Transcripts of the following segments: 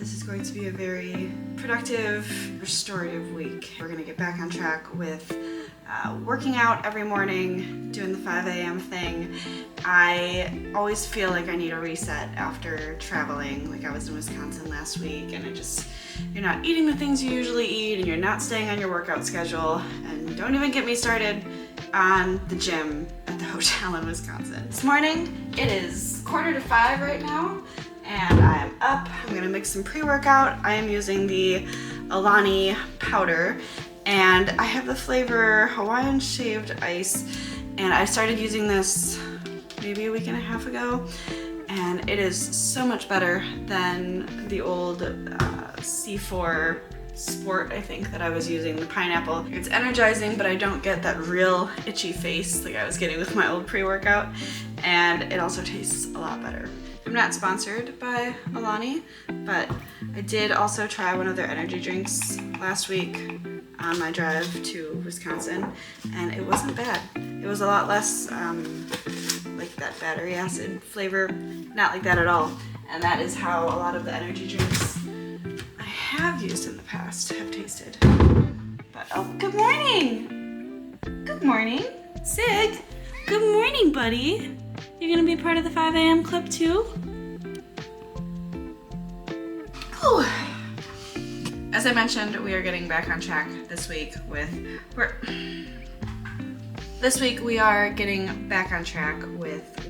this is going to be a very productive, restorative week. We're gonna get back on track with working out every morning, doing the 5 a.m. thing. I always feel like I need a reset after traveling. Like I was in Wisconsin last week and you're not eating the things you usually eat and you're not staying on your workout schedule. And don't even get me started on the gym at the hotel in Wisconsin. This morning, it is 4:45 right now and I am up. I'm gonna mix some pre-workout. I am using the Alani powder and I have the flavor Hawaiian Shaved Ice, and I started using this maybe a week and a half ago, and it is so much better than the old C4 Sport, I think, that I was using, the pineapple. It's energizing, but I don't get that real itchy face like I was getting with my old pre-workout, and it also tastes a lot better. I'm not sponsored by Alani, but I did also try one of their energy drinks last week on my drive to Wisconsin, and it wasn't bad. It was a lot less like that battery acid flavor, not like that at all. And that is how a lot of the energy drinks I have used in the past have tasted. But oh, good morning! Good morning, Sig. Good morning, buddy. You're gonna be part of the 5 a.m. club too? Ooh. As I mentioned, we are getting back on track this week with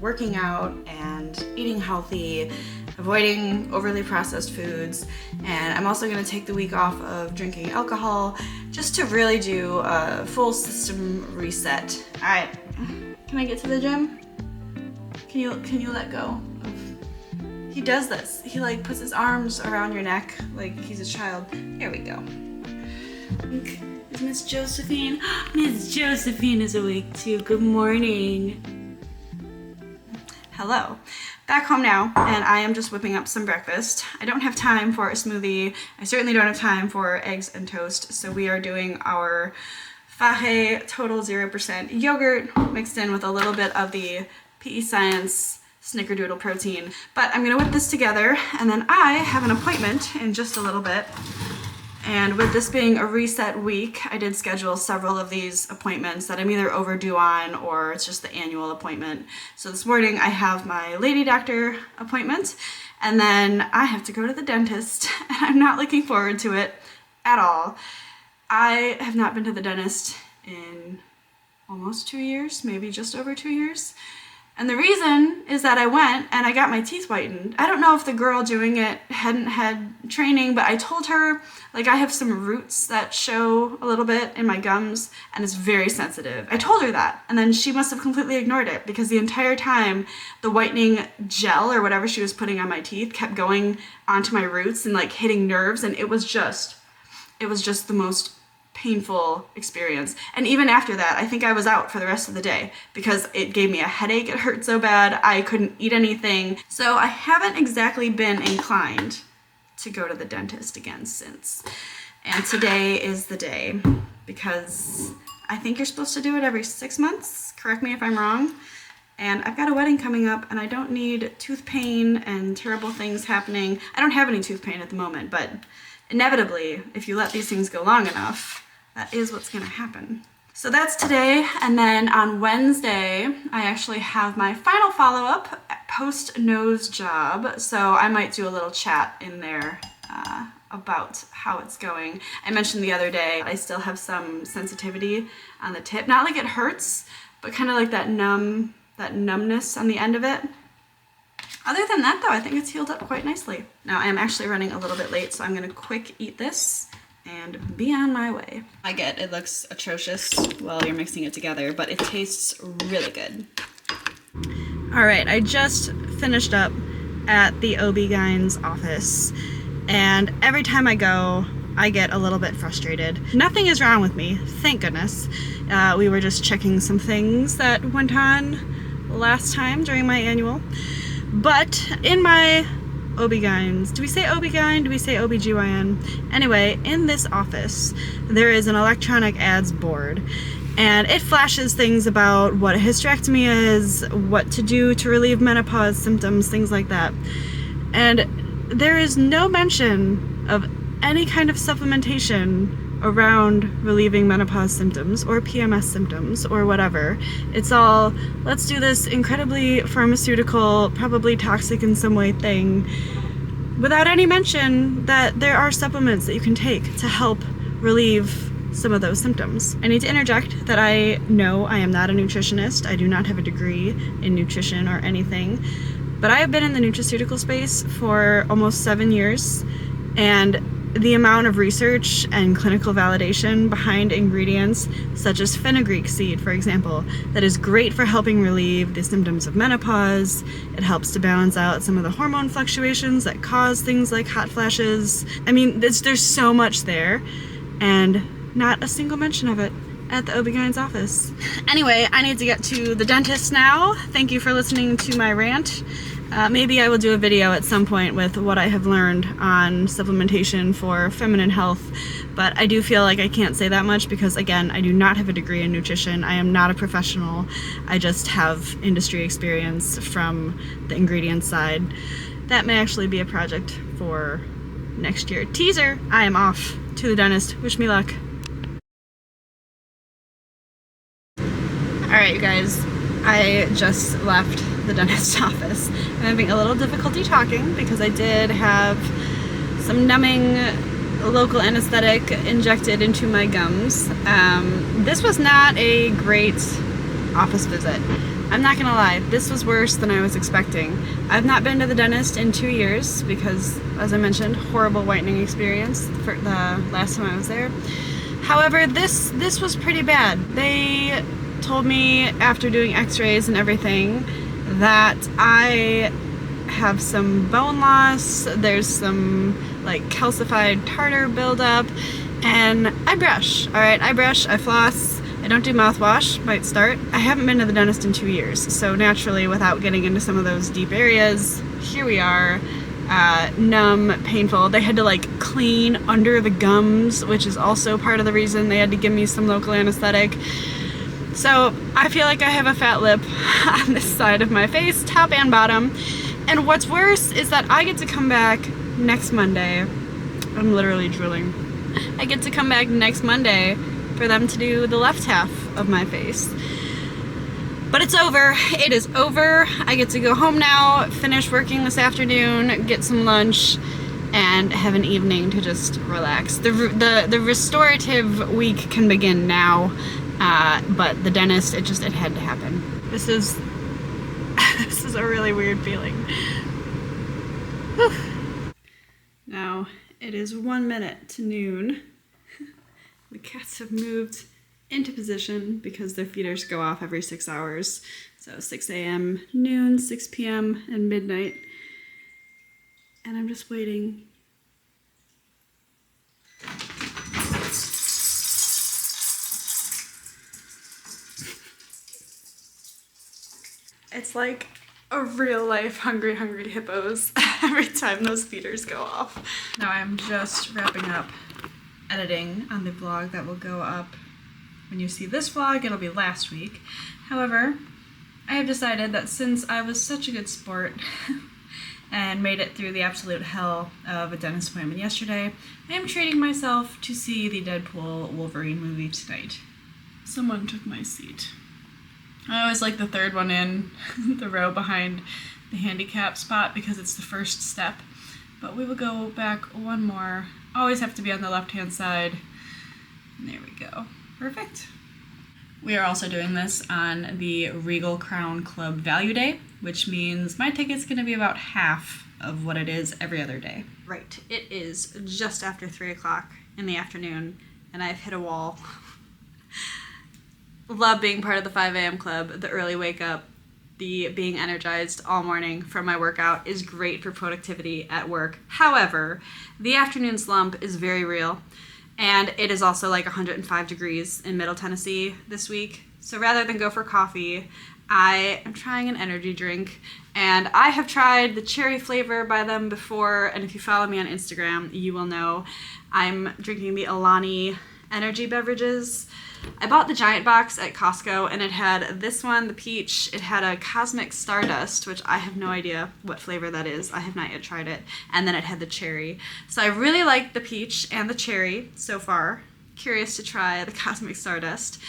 working out and eating healthy, avoiding overly processed foods, and I'm also going to take the week off of drinking alcohol just to really do a full system reset. All right, can I get to the gym? Can you let go? He does this. He like puts his arms around your neck like he's a child. There we go. Is Miss Josephine? Miss Josephine is awake too. Good morning. Hello. Back home now, and I am just whipping up some breakfast. I don't have time for a smoothie. I certainly don't have time for eggs and toast, so we are doing our Fahe Total 0% yogurt mixed in with a little bit of the PEScience Snickerdoodle Protein. But I'm gonna whip this together, and then I have an appointment in just a little bit. And with this being a reset week, I did schedule several of these appointments that I'm either overdue on or it's just the annual appointment. So this morning I have my lady doctor appointment, and then I have to go to the dentist, and I'm not looking forward to it at all. I have not been to the dentist in almost 2 years, maybe just over 2 years. And the reason is that I went and I got my teeth whitened. I don't know if the girl doing it hadn't had training, but I told her, like, I have some roots that show a little bit in my gums and it's very sensitive. I told her that, and then she must have completely ignored it because the entire time the whitening gel or whatever she was putting on my teeth kept going onto my roots and like hitting nerves, and it was just the most painful experience. And even after that, I think I was out for the rest of the day because it gave me a headache. It hurt so bad. I couldn't eat anything. So I haven't exactly been inclined to go to the dentist again since. And today is the day because I think you're supposed to do it every 6 months. Correct me if I'm wrong. And I've got a wedding coming up and I don't need tooth pain and terrible things happening. I don't have any tooth pain at the moment, but inevitably, if you let these things go long enough, that is what's gonna happen. So that's today, and then on Wednesday, I actually have my final follow-up post-nose job, so I might do a little chat in there about how it's going. I mentioned the other day, I still have some sensitivity on the tip. Not like it hurts, but kind of like that numbness on the end of it. Other than that though, I think it's healed up quite nicely. Now I am actually running a little bit late, so I'm gonna quick eat this and be on my way. I get it looks atrocious while you're mixing it together, but it tastes really good. All right, I just finished up at the OB-GYN's office, and every time I go, I get a little bit frustrated. Nothing is wrong with me, thank goodness. We were just checking some things that went on last time during my annual. But in my OB-GYNs, do we say OB-GYN? Do we say OB-GYN? Anyway, in this office, there is an electronic ads board, and it flashes things about what a hysterectomy is, what to do to relieve menopause symptoms, things like that. And there is no mention of any kind of supplementation around relieving menopause symptoms or PMS symptoms or whatever. It's all, let's do this incredibly pharmaceutical, probably toxic in some way thing, without any mention that there are supplements that you can take to help relieve some of those symptoms. I need to interject that I know I am not a nutritionist. I do not have a degree in nutrition or anything, but I have been in the nutraceutical space for almost 7 years, and the amount of research and clinical validation behind ingredients such as fenugreek seed, for example, that is great for helping relieve the symptoms of menopause. It helps to balance out some of the hormone fluctuations that cause things like hot flashes. I mean, there's so much there, and not a single mention of it at the OB-GYN's office. Anyway, I need to get to the dentist now. Thank you for listening to my rant. Maybe I will do a video at some point with what I have learned on supplementation for feminine health, but I do feel like I can't say that much because, again, I do not have a degree in nutrition. I am not a professional. I just have industry experience from the ingredient side. That may actually be a project for next year. Teaser, I am off to the dentist. Wish me luck. Alright, you guys, I just left the dentist's office. I'm having a little difficulty talking because I did have some numbing local anesthetic injected into my gums. This was not a great office visit. I'm not gonna lie, this was worse than I was expecting. I've not been to the dentist in 2 years because, as I mentioned, horrible whitening experience for the last time I was there. However, this was pretty bad. They told me after doing x-rays and everything that I have some bone loss, there's some like calcified tartar buildup, and I brush, alright? I brush, I floss, I don't do mouthwash, might start. I haven't been to the dentist in 2 years, so naturally, without getting into some of those deep areas, here we are, numb, painful. They had to like clean under the gums, which is also part of the reason they had to give me some local anesthetic. So I feel like I have a fat lip on this side of my face, top and bottom. And what's worse is that I get to come back next Monday. I'm literally drooling. I get to come back next Monday for them to do the left half of my face. But it's over. It is over. I get to go home now, finish working this afternoon, get some lunch, and have an evening to just relax. The restorative week can begin now. But the dentist, it had to happen. This is a really weird feeling. Whew. Now, it is 1 minute to noon. The cats have moved into position because their feeders go off every 6 hours. So 6 a.m., noon, 6 p.m., and midnight. And I'm just waiting. It's like a real life hungry hippos every time those feeders go off. Now I'm just wrapping up editing on the vlog that will go up when you see this vlog. It'll be last week. However, I have decided that since I was such a good sport and made it through the absolute hell of a dentist appointment yesterday, I am treating myself to see the Deadpool Wolverine movie tonight. Someone took my seat. I always like the third one in, the row behind the handicap spot, because it's the first step. But we will go back one more. Always have to be on the left-hand side. And there we go. Perfect. We are also doing this on the Regal Crown Club Value Day, which means my ticket's going to be about half of what it is every other day. Right. It is just after 3 o'clock in the afternoon, and I've hit a wall. Love being part of the 5 a.m. club, the early wake up, the being energized all morning from my workout is great for productivity at work. However, the afternoon slump is very real, and it is also like 105 degrees in Middle Tennessee this week. So rather than go for coffee, I am trying an energy drink, and I have tried the cherry flavor by them before, and if you follow me on Instagram, you will know I'm drinking the Alani energy beverages. I bought the giant box at Costco, and it had this one, the peach. It had a Cosmic Stardust, which I have no idea what flavor that is. I have not yet tried it. And then it had the cherry. So I really like the peach and the cherry so far. Curious to try the Cosmic Stardust.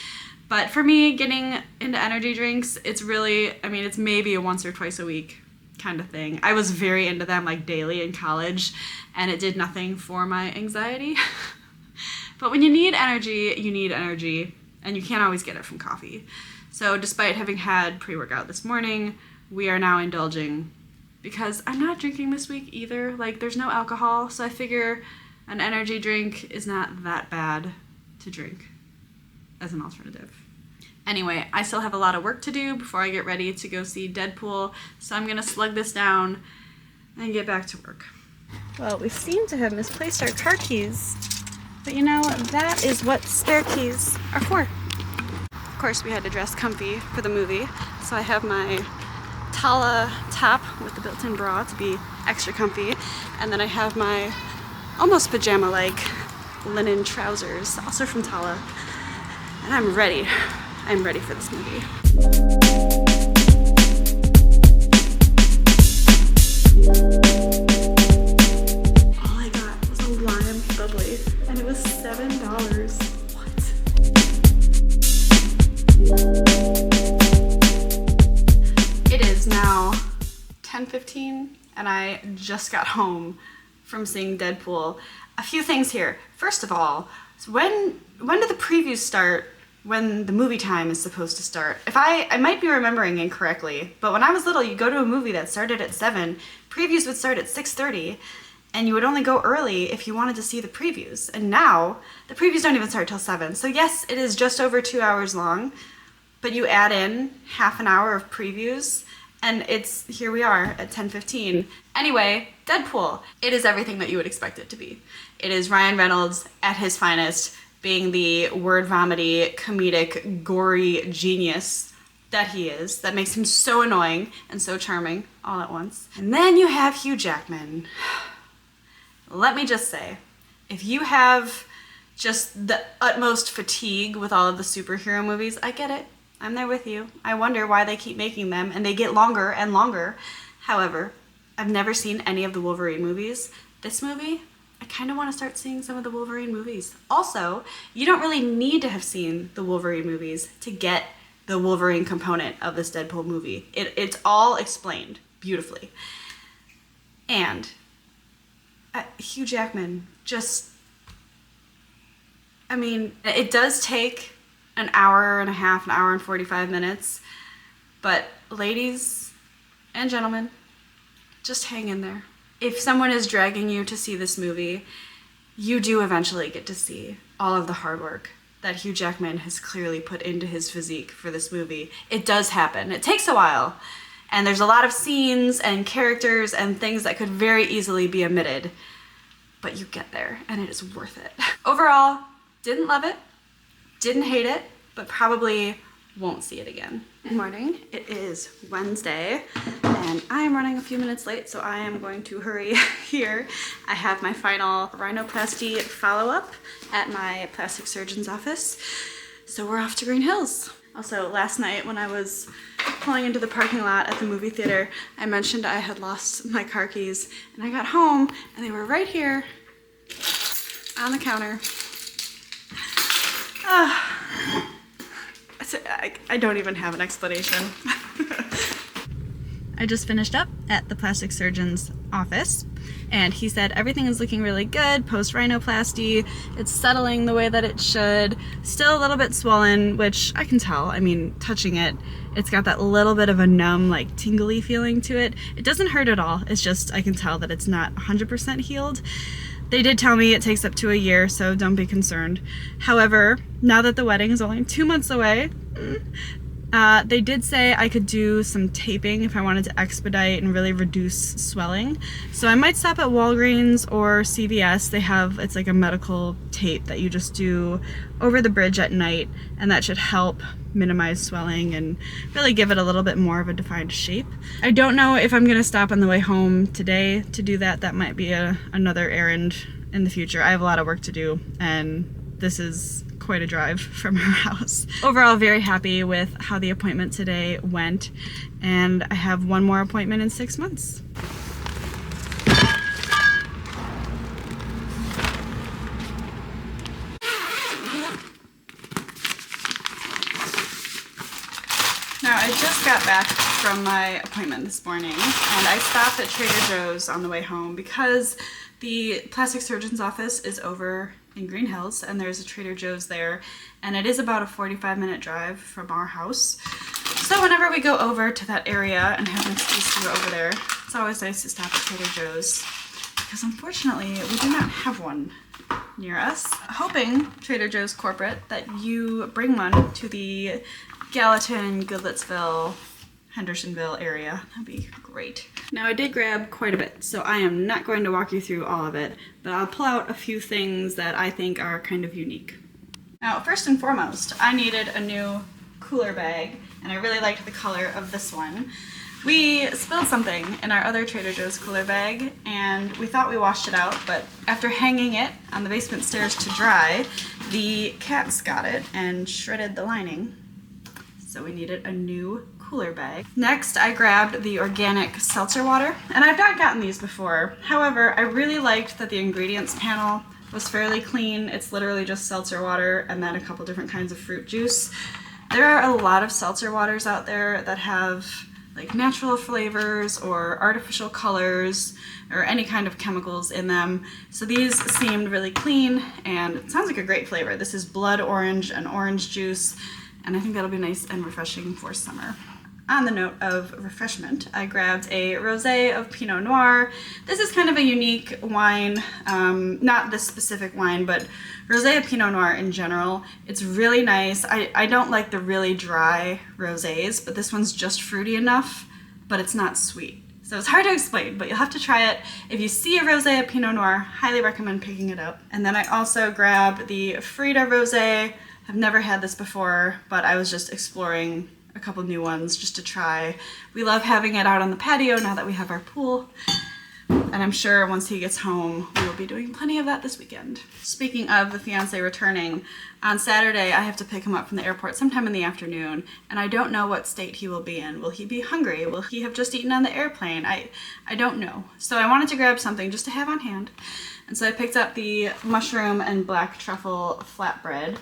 But for me, getting into energy drinks, it's really, I mean, it's maybe a once or twice a week kind of thing. I was very into them like daily in college, and it did nothing for my anxiety. But when you need energy, and you can't always get it from coffee. So despite having had pre-workout this morning, we are now indulging because I'm not drinking this week either. Like, there's no alcohol, so I figure an energy drink is not that bad to drink as an alternative. Anyway, I still have a lot of work to do before I get ready to go see Deadpool, so I'm gonna slug this down and get back to work. Well, we seem to have misplaced our car keys. But you know, that is what spare keys are for. Of course, we had to dress comfy for the movie, so I have my Tala top with the built-in bra to be extra comfy, and then I have my almost pajama-like linen trousers, also from Tala, and I'm ready. I'm ready for this movie. And it was $7. What? It is now 10:15 and I just got home from seeing Deadpool. A few things here. First of all, so when do the previews start when the movie time is supposed to start? I might be remembering incorrectly, but when I was little, you go to a movie that started at 7, previews would start at 6:30. And you would only go early if you wanted to see the previews. And now, the previews don't even start till 7. So yes, it is just over 2 hours long, but you add in half an hour of previews, and here we are at 10:15. Anyway, Deadpool. It is everything that you would expect it to be. It is Ryan Reynolds at his finest, being the word vomity, comedic, gory genius that he is, that makes him so annoying and so charming all at once. And then you have Hugh Jackman. Let me just say, if you have just the utmost fatigue with all of the superhero movies, I get it. I'm there with you. I wonder why they keep making them, and they get longer and longer. However, I've never seen any of the Wolverine movies. This movie, I kind of want to start seeing some of the Wolverine movies. Also, you don't really need to have seen the Wolverine movies to get the Wolverine component of this Deadpool movie. It's all explained beautifully. And Hugh Jackman, I mean, it does take an hour and a half, an hour and 45 minutes, but ladies and gentlemen, just hang in there. If someone is dragging you to see this movie, you do eventually get to see all of the hard work that Hugh Jackman has clearly put into his physique for this movie. It does happen. It takes a while. And there's a lot of scenes and characters and things that could very easily be omitted, but you get there and it is worth it. Overall, didn't love it, didn't hate it, but probably won't see it again. Good morning. It is Wednesday and I'm running a few minutes late, so I am going to hurry here. I have my final rhinoplasty follow-up at my plastic surgeon's office, so we're off to Green Hills. Also, last night when I was pulling into the parking lot at the movie theater, I mentioned I had lost my car keys, and I got home and they were right here on the counter. I don't even have an explanation. I just finished up at the plastic surgeon's office, and he said everything is looking really good post rhinoplasty. It's settling the way that it should. Still a little bit swollen, which I can tell. I mean, touching it, it's got that little bit of a numb, like tingly feeling to it. It doesn't hurt at all. It's just I can tell that it's not 100% healed. They did tell me it takes up to a year, so don't be concerned. However, now that the wedding is only 2 months away, they did say I could do some taping if I wanted to expedite and really reduce swelling. So I might stop at Walgreens or CVS. It's like a medical tape that you just do over the bridge at night, and that should help minimize swelling and really give it a little bit more of a defined shape. I don't know if I'm gonna stop on the way home today to do that. That might be another errand in the future. I have a lot of work to do, and this is quite a drive from our house. Overall, very happy with how the appointment today went, and I have one more appointment in 6 months. Now, I just got back from my appointment this morning, and I stopped at Trader Joe's on the way home because the plastic surgeon's office is over in Green Hills, and there's a Trader Joe's there, and it is about a 45-minute drive from our house. So whenever we go over to that area and have an excuse to go over there, it's always nice to stop at Trader Joe's, because unfortunately we do not have one near us. Hoping, Trader Joe's corporate, that you bring one to the Gallatin, Goodlettsville, Hendersonville area. That'd be great. Now, I did grab quite a bit, so I am not going to walk you through all of it, but I'll pull out a few things that I think are kind of unique. Now, first and foremost, I needed a new cooler bag, and I really liked the color of this one. We spilled something in our other Trader Joe's cooler bag, and we thought we washed it out, but after hanging it on the basement stairs to dry, the cats got it and shredded the lining. So we needed a new cooler bag. Next, I grabbed the organic seltzer water, and I've not gotten these before. However, I really liked that the ingredients panel was fairly clean. It's literally just seltzer water and then a couple different kinds of fruit juice. There are a lot of seltzer waters out there that have like natural flavors or artificial colors or any kind of chemicals in them. So these seemed really clean, and it sounds like a great flavor. This is blood orange and orange juice, and I think that'll be nice and refreshing for summer. On the note of refreshment, I grabbed a rosé of Pinot Noir. This is kind of a unique wine, not this specific wine, but rosé of Pinot Noir in general. It's really nice. I don't like the really dry rosés, but this one's just fruity enough, but it's not sweet. So it's hard to explain, but you'll have to try it. If you see a rosé of Pinot Noir, highly recommend picking it up. And then I also grabbed the Frida rosé. I've never had this before, but I was just exploring a couple new ones just to try. We love having it out on the patio now that we have our pool, and I'm sure once he gets home, we will be doing plenty of that this weekend. Speaking of the fiance returning, on Saturday I have to pick him up from the airport sometime in the afternoon, and I don't know what state he will be in. Will he be hungry? Will he have just eaten on the airplane? I don't know. So I wanted to grab something just to have on hand, and so I picked up the mushroom and black truffle flatbread.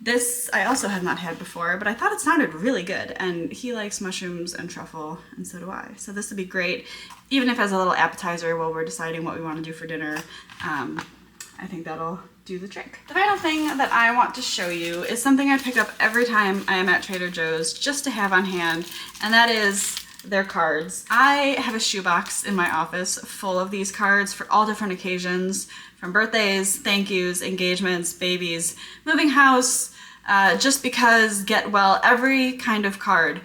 This I also had not had before, but I thought it sounded really good, and he likes mushrooms and truffle, and so do I. So this would be great, even if as a little appetizer while we're deciding what we want to do for dinner. I think that'll do the trick. The final thing that I want to show you is something I pick up every time I am at Trader Joe's just to have on hand, and that is their cards. I have a shoebox in my office full of these cards for all different occasions, from birthdays, thank yous, engagements, babies, moving house, just because, get well, every kind of card.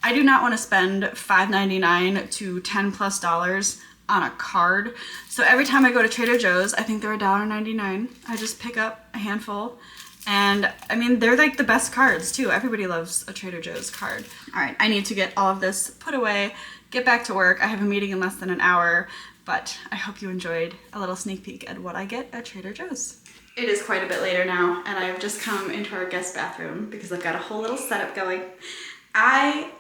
I do not want to spend $5.99 to $10+ on a card. So every time I go to Trader Joe's, I think they're $1.99. I just pick up a handful. And I mean, they're like the best cards too. Everybody loves a Trader Joe's card. All right, I need to get all of this put away, get back to work. I have a meeting in less than an hour, but I hope you enjoyed a little sneak peek at what I get at Trader Joe's. It is quite a bit later now, and I've just come into our guest bathroom because I've got a whole little setup going. I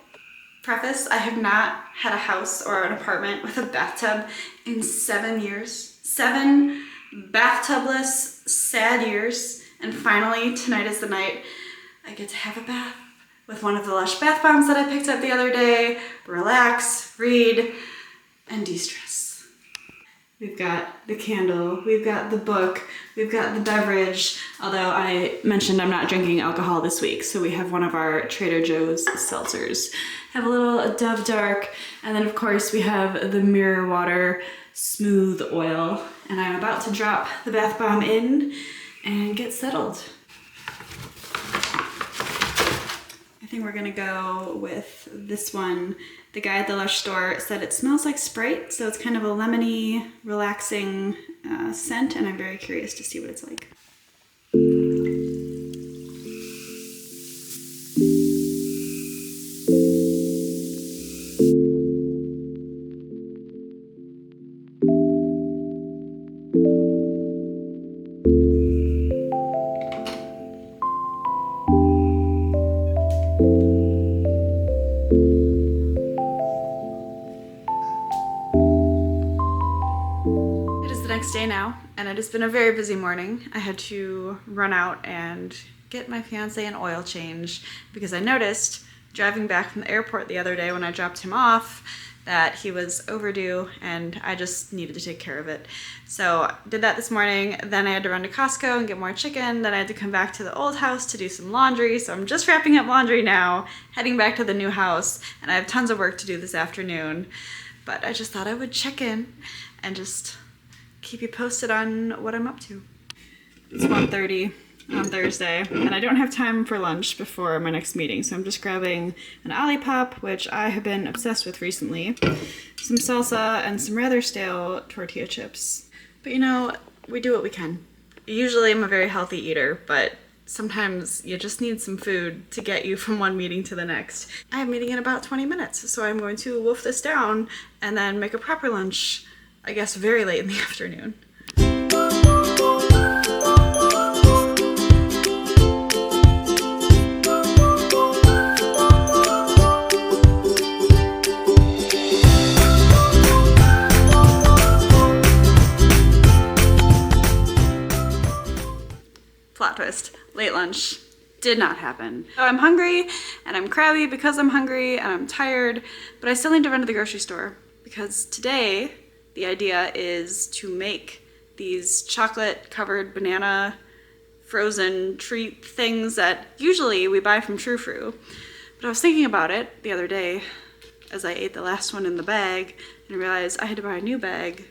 have not had a house or an apartment with a bathtub in 7 years. 7 bathtubless, sad years. And finally, tonight is the night I get to have a bath with one of the Lush bath bombs that I picked up the other day, relax, read, and de-stress. We've got the candle, we've got the book, we've got the beverage, although I mentioned I'm not drinking alcohol this week, so we have one of our Trader Joe's seltzers. Have a little Dove Dark, and then of course we have the Mirror Water Smooth Oil, and I'm about to drop the bath bomb in and get settled. I think we're gonna go with this one. The guy at the Lush store said it smells like Sprite, so it's kind of a lemony, relaxing scent, and I'm very curious to see what it's like. day now, and it has been a very busy morning. I had to run out and get my fiance an oil change because I noticed driving back from the airport the other day when I dropped him off that he was overdue and I just needed to take care of it. So did that this morning, then I had to run to Costco and get more chicken, then I had to come back to the old house to do some laundry, so I'm just wrapping up laundry now, heading back to the new house, and I have tons of work to do this afternoon. But I just thought I would check in and just keep you posted on what I'm up to. It's 1:30 on Thursday, and I don't have time for lunch before my next meeting, so I'm just grabbing an Olipop, which I have been obsessed with recently, some salsa, and some rather stale tortilla chips. But you know, we do what we can. Usually I'm a very healthy eater, but sometimes you just need some food to get you from one meeting to the next. I have a meeting in about 20 minutes, so I'm going to wolf this down and then make a proper lunch, I guess very late in the afternoon. Plot twist, late lunch did not happen. So I'm hungry and I'm crabby because I'm hungry and I'm tired, but I still need to run to the grocery store because today the idea is to make these chocolate covered banana frozen treat things that usually we buy from True Fruit. But I was thinking about it the other day as I ate the last one in the bag and realized I had to buy a new bag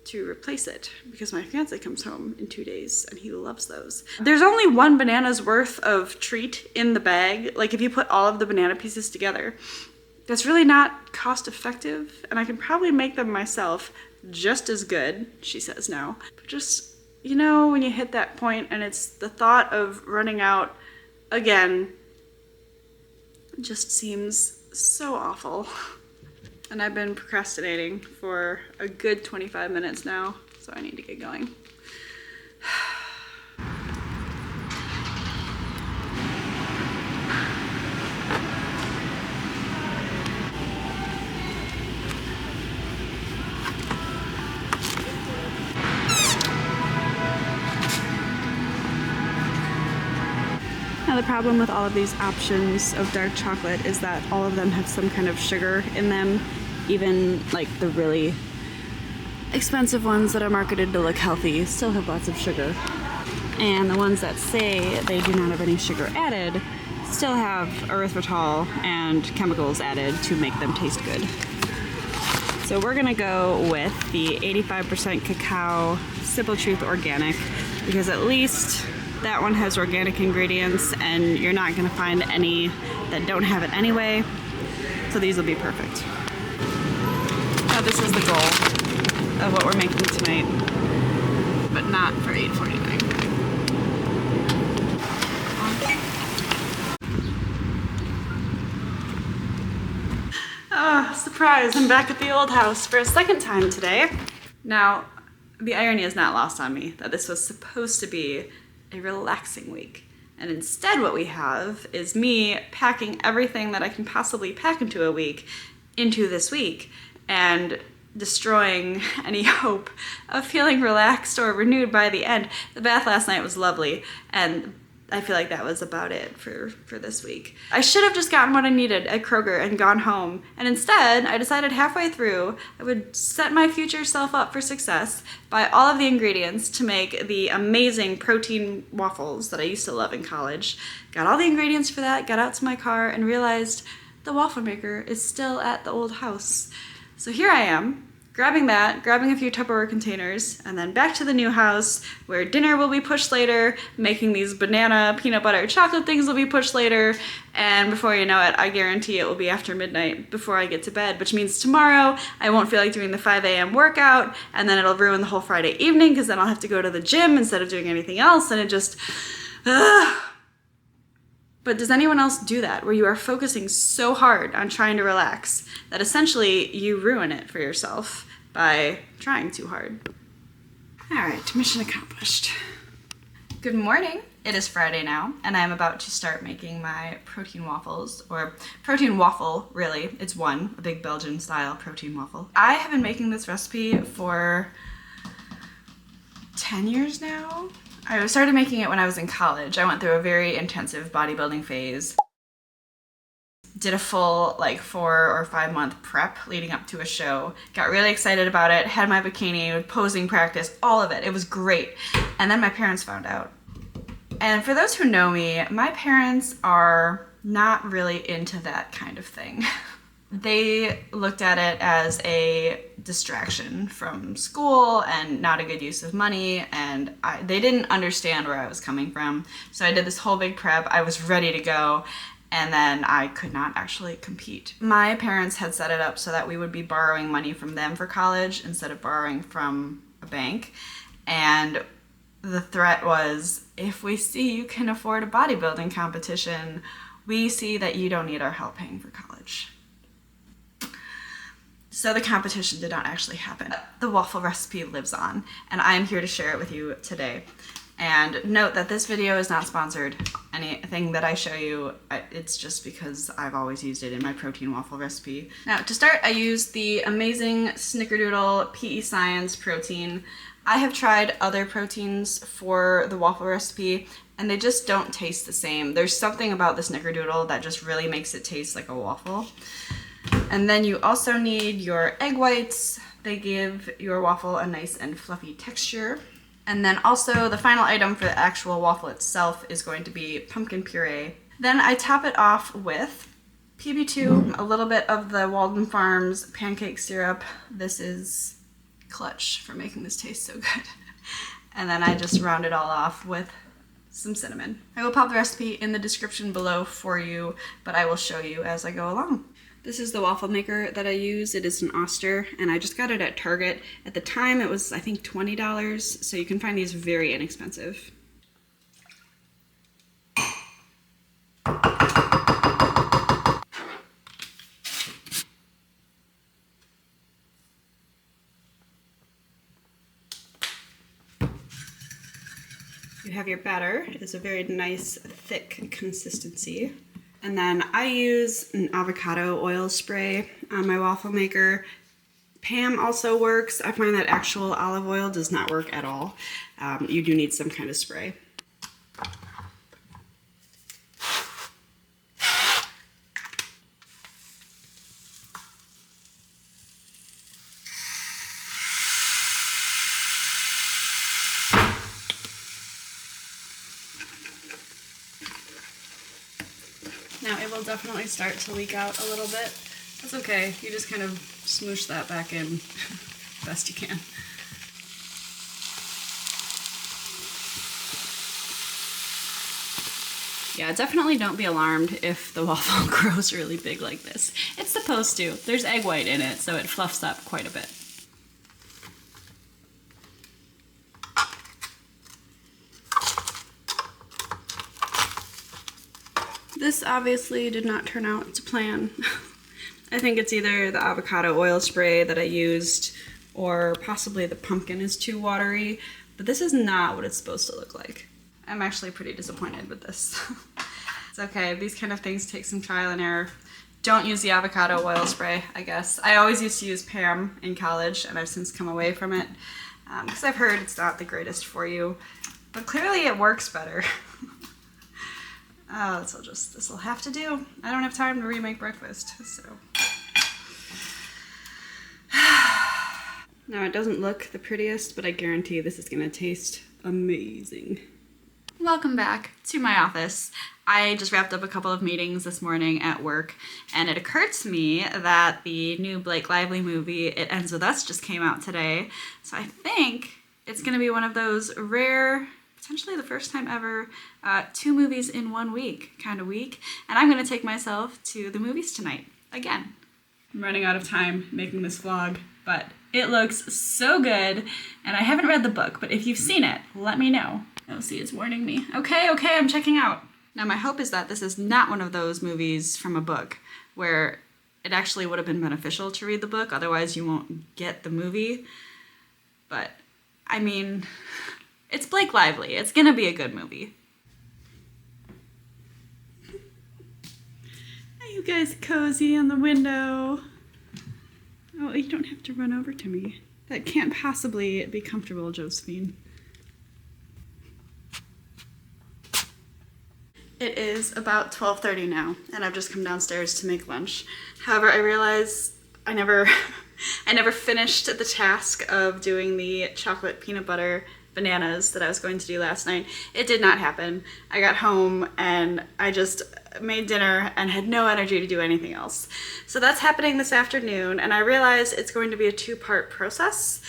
to replace it because my fiance comes home in 2 days and he loves those. There's only one banana's worth of treat in the bag. Like if you put all of the banana pieces together, that's really not cost effective, and I can probably make them myself just as good, she says now. But just, you know, when you hit that point and it's the thought of running out again just seems so awful. And I've been procrastinating for a good 25 minutes now, so I need to get going. Now the problem with all of these options of dark chocolate is that all of them have some kind of sugar in them, even like the really expensive ones that are marketed to look healthy still have lots of sugar. And the ones that say they do not have any sugar added still have erythritol and chemicals added to make them taste good. So we're gonna go with the 85% cacao Simple Truth Organic because at least that one has organic ingredients and you're not gonna find any that don't have it anyway. So these will be perfect. Now this is the goal of what we're making tonight, but not for $8.49. Ah, surprise, I'm back at the old house for a second time today. Now, the irony is not lost on me that this was supposed to be a relaxing week. And instead what we have is me packing everything that I can possibly pack into a week into this week and destroying any hope of feeling relaxed or renewed by the end. The bath last night was lovely, and I feel like that was about it for this week. I should have just gotten what I needed at Kroger and gone home, and instead I decided halfway through I would set my future self up for success, buy all of the ingredients to make the amazing protein waffles that I used to love in college. Got all the ingredients for that, got out to my car, and realized the waffle maker is still at the old house. So here I am, grabbing that, grabbing a few Tupperware containers, and then back to the new house where dinner will be pushed later, making these banana peanut butter chocolate things will be pushed later, and before you know it, I guarantee it will be after midnight before I get to bed, which means tomorrow I won't feel like doing the 5 a.m. workout, and then it'll ruin the whole Friday evening because then I'll have to go to the gym instead of doing anything else, and it just, But does anyone else do that, where you are focusing so hard on trying to relax that essentially you ruin it for yourself by trying too hard? All right, mission accomplished. Good morning. It is Friday now, and I'm about to start making my protein waffles, or protein waffle, really. It's one, a big Belgian style protein waffle. I have been making this recipe for 10 years now. I started making it when I was in college. I went through a very intensive bodybuilding phase. Did a full like 4 or 5 month prep leading up to a show. Got really excited about it, had my bikini, posing practice, all of it. It was great. And then my parents found out. And for those who know me, my parents are not really into that kind of thing. They looked at it as a distraction from school and not a good use of money, and they didn't understand where I was coming from. So I did this whole big prep. I was ready to go, and then I could not actually compete. My parents had set it up so that we would be borrowing money from them for college instead of borrowing from a bank. And the threat was, if we see you can afford a bodybuilding competition, we see that you don't need our help paying for college. So the competition did not actually happen. The waffle recipe lives on, and I am here to share it with you today. And note that this video is not sponsored. Anything that I show you, it's just because I've always used it in my protein waffle recipe. Now, to start, I use the amazing Snickerdoodle PEScience Protein. I have tried other proteins for the waffle recipe, and they just don't taste the same. There's something about the Snickerdoodle that just really makes it taste like a waffle. And then you also need your egg whites. They give your waffle a nice and fluffy texture. And then also the final item for the actual waffle itself is going to be pumpkin puree. Then I top it off with PB2, a little bit of the Walden Farms pancake syrup. This is clutch for making this taste so good. And then I just round it all off with some cinnamon. I will pop the recipe in the description below for you, but I will show you as I go along. This is the waffle maker that I use. It is an Oster, and I just got it at Target. At the time, it was, I think, $20, so you can find these very inexpensive. You have your batter. It is a very nice, thick consistency. And then I use an avocado oil spray on my waffle maker. Pam also works. I find that actual olive oil does not work at all. You do need some kind of spray. Now it will definitely start to leak out a little bit. That's okay. You just kind of smoosh that back in best you can. Yeah, definitely don't be alarmed if the waffle grows really big like this. It's supposed to. There's egg white in it, so it fluffs up quite a bit. This obviously did not turn out to plan. I think it's either the avocado oil spray that I used or possibly the pumpkin is too watery, but this is not what it's supposed to look like. I'm actually pretty disappointed with this. It's okay, these kind of things take some trial and error. Don't use the avocado oil spray, I guess. I always used to use Pam in college, and I've since come away from it because I've heard it's not the greatest for you, but clearly it works better. Oh, this will have to do. I don't have time to remake breakfast, so. Now, it doesn't look the prettiest, but I guarantee this is gonna taste amazing. Welcome back to my office. I just wrapped up a couple of meetings this morning at work, and it occurred to me that the new Blake Lively movie, It Ends With Us, just came out today. So I think it's gonna be one of those rare, potentially the first time ever, 2 movies in 1 week kind of week. And I'm gonna take myself to the movies tonight, again. I'm running out of time making this vlog, but it looks so good. And I haven't read the book, but if you've seen it, let me know. Oh, see, it's warning me. Okay, I'm checking out. Now my hope is that this is not one of those movies from a book where it actually would have been beneficial to read the book, otherwise you won't get the movie. But, I mean, it's Blake Lively. It's gonna be a good movie. Are you guys cozy on the window? Oh, you don't have to run over to me. That can't possibly be comfortable, Josephine. is about 12:30 now, and I've just come downstairs to make lunch. However, I realized I never finished the task of doing the chocolate peanut butter bananas that I was going to do last night. It did not happen. I got home and I just made dinner and had no energy to do anything else. So that's happening this afternoon, and I realized it's going to be a two-part process.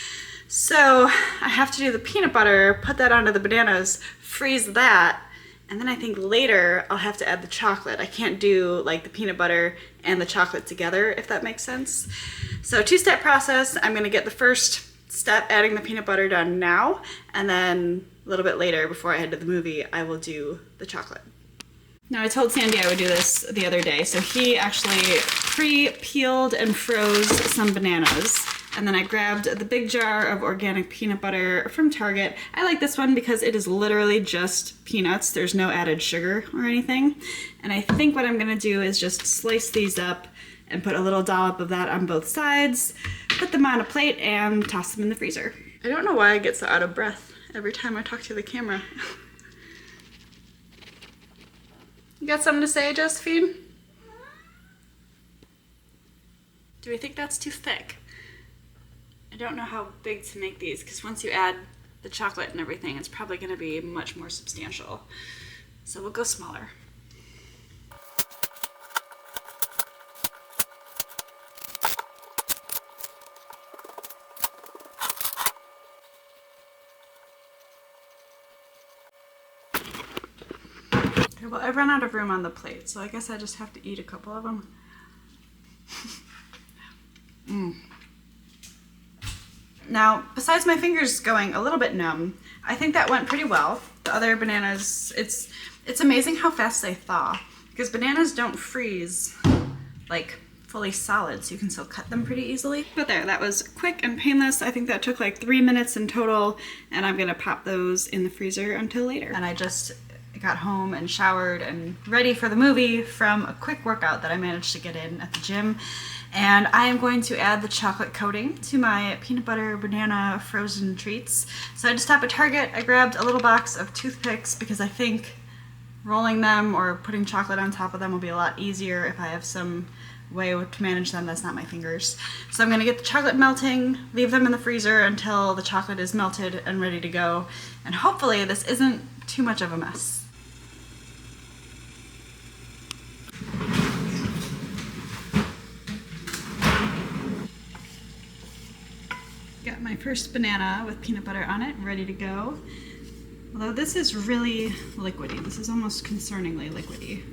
So I have to do the peanut butter, put that onto the bananas, freeze that, and then I think later I'll have to add the chocolate. I can't do like the peanut butter and the chocolate together, if that makes sense. So two-step process. I'm gonna get the first step, adding the peanut butter, done now, and then a little bit later, before I head to the movie, I will do the chocolate. Now, I told Sandy I would do this the other day, so he actually pre-peeled and froze some bananas, and then I grabbed the big jar of organic peanut butter from Target. I like this one because it is literally just peanuts. There's no added sugar or anything. And I think what I'm gonna do is just slice these up and put a little dollop of that on both sides, put them on a plate, and toss them in the freezer. I don't know why I get so out of breath every time I talk to the camera. You got something to say, Josephine? Do we think that's too thick? I don't know how big to make these, because once you add the chocolate and everything, it's probably going to be much more substantial. So we'll go smaller. Okay, well, I've run out of room on the plate, so I guess I just have to eat a couple of them. Now, besides my fingers going a little bit numb, I think that went pretty well. The other bananas, it's amazing how fast they thaw, because bananas don't freeze like fully solid, so you can still cut them pretty easily. But there, that was quick and painless. I think that took like 3 minutes in total, and I'm gonna pop those in the freezer until later. And I just got home and showered and ready for the movie from a quick workout that I managed to get in at the gym. And I am going to add the chocolate coating to my peanut butter banana frozen treats. So I just stopped at Target. I grabbed a little box of toothpicks because I think rolling them or putting chocolate on top of them will be a lot easier if I have some way to manage them that's not my fingers. So I'm going to get the chocolate melting, leave them in the freezer until the chocolate is melted and ready to go. And hopefully this isn't too much of a mess. Got my first banana with peanut butter on it, ready to go. Although this is really liquidy. This is almost concerningly liquidy.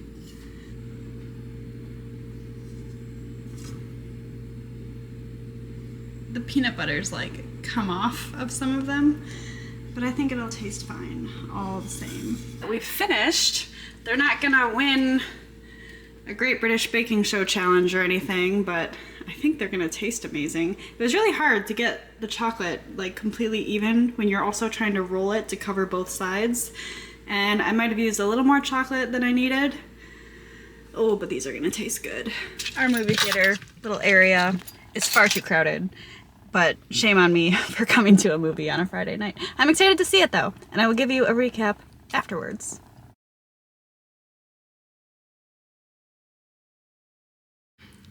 The peanut butter's like come off of some of them, but I think it'll taste fine all the same. We've finished. They're not gonna win a Great British Baking Show challenge or anything, but I think they're gonna taste amazing. It was really hard to get the chocolate like completely even when you're also trying to roll it to cover both sides. And I might have used a little more chocolate than I needed. Oh, but these are gonna taste good. Our movie theater little area is far too crowded, but shame on me for coming to a movie on a Friday night. I'm excited to see it though, and I will give you a recap afterwards.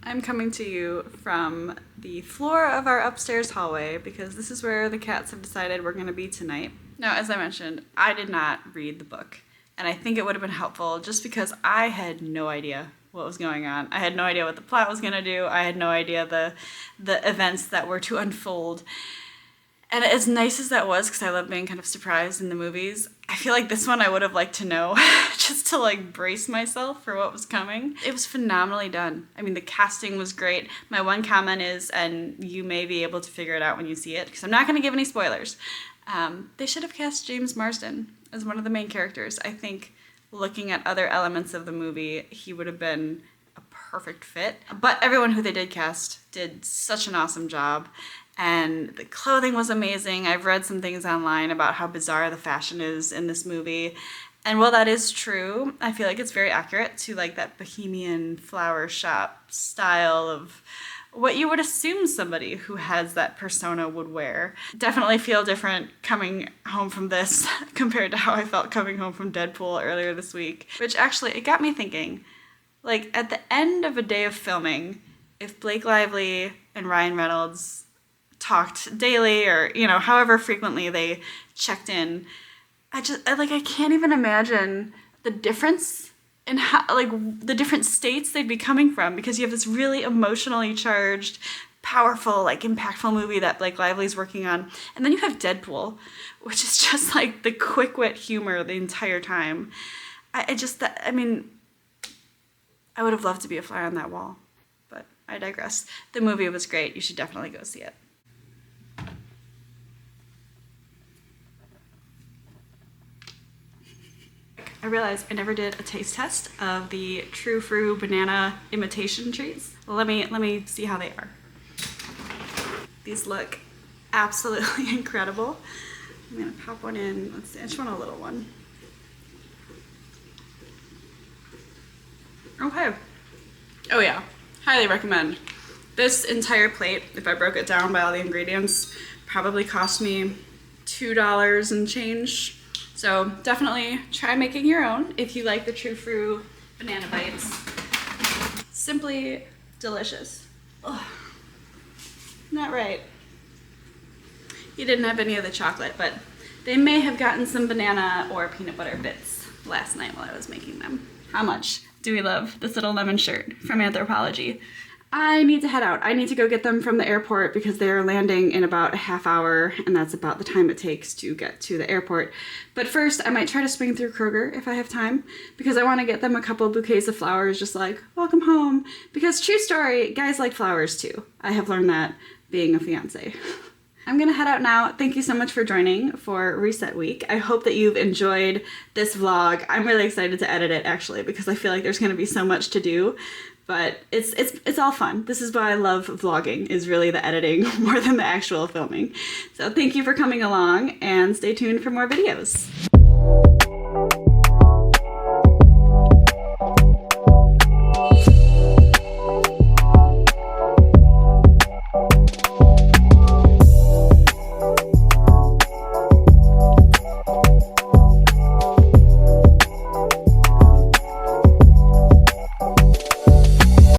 I'm coming to you from the floor of our upstairs hallway because this is where the cats have decided we're going to be tonight. Now, as I mentioned, I did not read the book, and I think it would have been helpful just because I had no idea what was going on. I had no idea what the plot was going to do. I had no idea the events that were to unfold. And as nice as that was, because I love being kind of surprised in the movies, I feel like this one I would have liked to know just to like brace myself for what was coming. It was phenomenally done. I mean, the casting was great. My one comment is, and you may be able to figure it out when you see it, because I'm not going to give any spoilers, they should have cast James Marsden as one of the main characters. I think looking at other elements of the movie, he would have been a perfect fit. But everyone who they did cast did such an awesome job. And the clothing was amazing. I've read some things online about how bizarre the fashion is in this movie. And while that is true, I feel like it's very accurate to like that bohemian flower shop style of what you would assume somebody who has that persona would wear. Definitely feel different coming home from this compared to how I felt coming home from Deadpool earlier this week. Which actually, it got me thinking, like at the end of a day of filming, if Blake Lively and Ryan Reynolds talked daily or, you know, however frequently they checked in, I can't even imagine the difference in how, like, the different states they'd be coming from, because you have this really emotionally charged, powerful, like, impactful movie that Blake Lively's working on, and then you have Deadpool, which is just like the quick wit humor the entire time. I would have loved to be a fly on that wall, but I digress. The movie was great. You should definitely go see it. I realized I never did a taste test of the True Fruit banana imitation treats. Well, let me see how they are. These look absolutely incredible. I'm gonna pop one in. Let's see, I just want a little one. Okay. Oh yeah, highly recommend. This entire plate, if I broke it down by all the ingredients, probably cost me $2 and change. So definitely try making your own if you like the True Fruit banana bites. Simply delicious. Ugh. Not right. You didn't have any of the chocolate, but they may have gotten some banana or peanut butter bits last night while I was making them. How much do we love this little lemon shirt from Anthropology? I need to head out. I need to go get them from the airport because they're landing in about a half hour, and that's about the time it takes to get to the airport. But first, I might try to swing through Kroger if I have time, because I want to get them a couple bouquets of flowers, just like, welcome home. Because true story, guys like flowers too. I have learned that being a fiance. I'm gonna head out now. Thank you so much for joining for Reset Week. I hope that you've enjoyed this vlog. I'm really excited to edit it, actually, because I feel like there's gonna be so much to do. But it's all fun. This is why I love vlogging, is really the editing more than the actual filming. So thank you for coming along, and stay tuned for more videos.